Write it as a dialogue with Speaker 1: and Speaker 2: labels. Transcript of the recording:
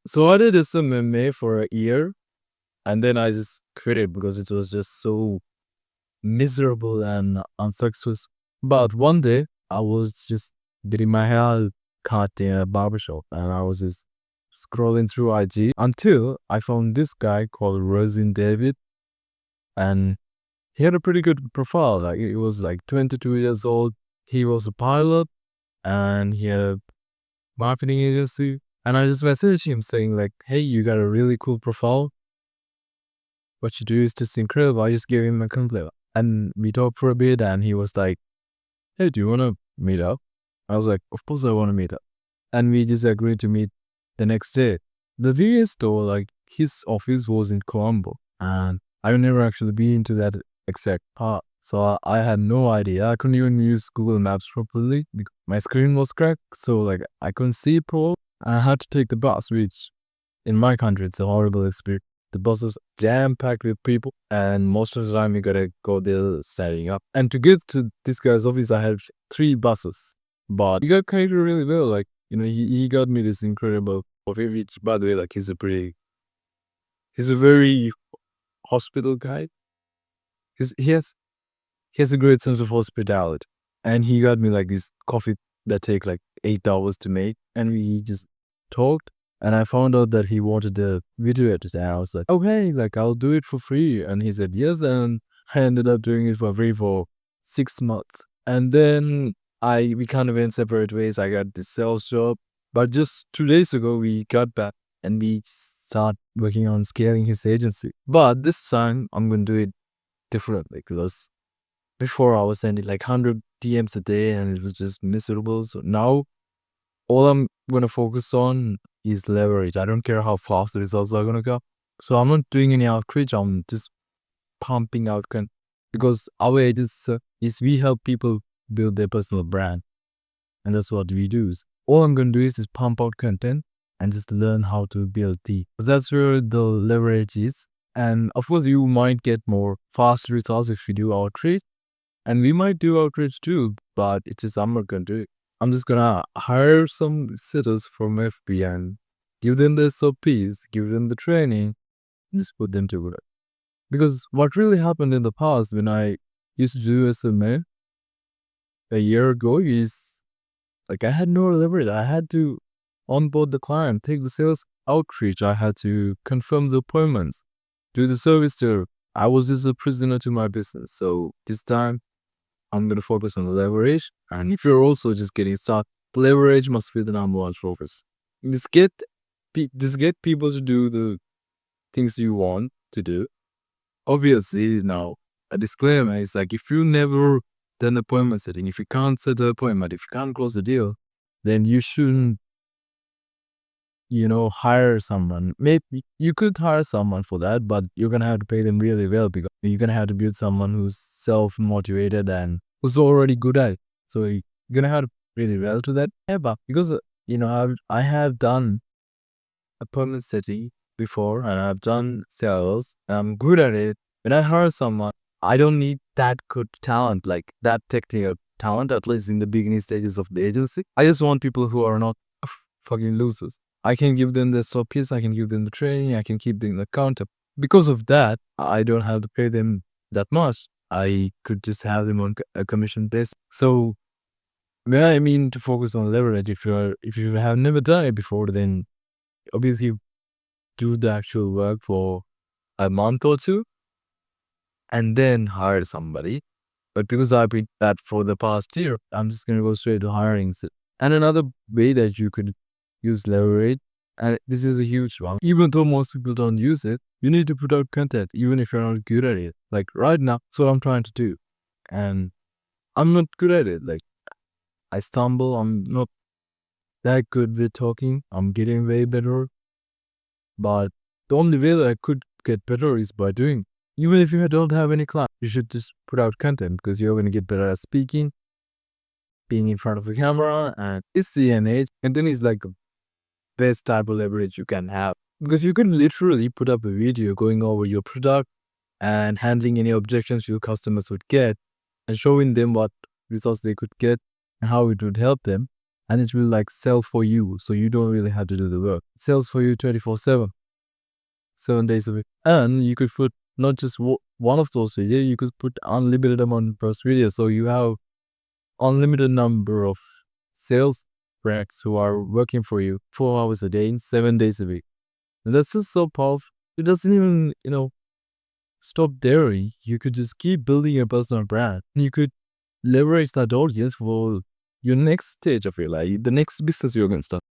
Speaker 1: So I did this MMA for a year and then I just quit it because it was just so miserable and unsuccessful. But one day I was just getting my hair cut in a barbershop and I was just scrolling through IG until I found this guy called Rosin David, and he had a pretty good profile. Like he was like 22 years old. He was a pilot and he had a marketing agency. And I just messaged him saying like, "Hey, you got a really cool profile. What you do is just incredible." I just gave him a compliment. And we talked for a bit and he was like, "Hey, do you want to meet up?" I was like, "Of course I want to meet up." And we just agreed to meet the next day. The thing is though, like his office was in Colombo and I've never actually been to that exact part. So I had no idea. I couldn't even use Google Maps properly because my screen was cracked. So like I couldn't see it properly. I had to take the bus, which in my country, it's a horrible experience. The bus is jam packed with people, and most of the time you gotta go there standing up. And to get to this guy's office, I had three buses, but he got connected really well. Like he got me this incredible coffee. Which, by the way, like he's a very hospital guy. He has a great sense of hospitality, and he got me like this coffee that take like 8 hours to make, and we just talked. And I found out that he wanted a video editor. And I was like, "Oh hey, like I'll do it for free." And he said yes, and I ended up doing it for free for 6 months. And then we kind of went separate ways. I got this sales job, but just 2 days ago we got back and we start working on scaling his agency. But this time I'm gonna do it differently because before I was sending like 100 DMs a day and it was just miserable. So now all I'm gonna focus on is leverage. I don't care how fast the results are gonna go. So I'm not doing any outreach. I'm just pumping out content because our agency is we help people build their personal brand, and that's what we do. So all I'm gonna do is just pump out content and just learn how to build the. That's where the leverage is. And of course, you might get more fast results if you do outreach. And we might do outreach too, but it's just I'm not gonna do it. I'm just gonna hire some sitters from FB and give them the SOPs, give them the training, and just put them to work. Because what really happened in the past when I used to do SMA a year ago is like I had no leverage. I had to onboard the client, take the sales outreach. I had to confirm the appointments, do the service tour. I was just a prisoner to my business. So this time I'm going to focus on the leverage. And if you're also just getting started, leverage must be the number one focus. Just get people to do the things you want to do. Obviously, now a disclaimer is like if you never done appointment setting, if you can't set the appointment, if you can't close the deal, then you shouldn't, hire someone. Maybe you could hire someone for that, but you're gonna have to pay them really well because you're gonna have to build someone who's self-motivated and who's already good at it. So you're gonna have to pay really well to that. Yeah, but because I have done appointment setting before and I've done sales. And I'm good at it. When I hire someone, I don't need that good talent, like that technical talent, at least in the beginning stages of the agency. I just want people who are not fucking losers. I can give them the SOPs, I can give them the training, I can keep them accountable. Because of that, I don't have to pay them that much. I could just have them on a commission base. So when I mean to focus on leverage, if you have never done it before, then obviously do the actual work for a month or two and then hire somebody. But because I've been that for the past year, I'm just going to go straight to hiring. And another way that you could use leverage, and this is a huge one, even though most people don't use it, you need to put out content, even if you're not good at it. Like right now, that's what I'm trying to do. And I'm not good at it. Like I stumble, I'm not that good with talking. I'm getting way better. But the only way that I could get better is by doing. Even if you don't have any class, you should just put out content because you're going to get better at speaking, being in front of a camera, and it's the age. And then it's like the best type of leverage you can have because you can literally put up a video going over your product and handling any objections your customers would get and showing them what results they could get and how it would help them. and it will like sell for you. So you don't really have to do the work. It sells for you 24/7, 7 days a week. And you could put not just one of those videos, you could put unlimited amount of those videos. So you have unlimited number of sales reps who are working for you 4 hours a day, 7 days a week. And that's just so powerful. It doesn't even, stop there. You could just keep building your personal brand. You could leverage that audience for your next stage of your life, the next business you're going to start.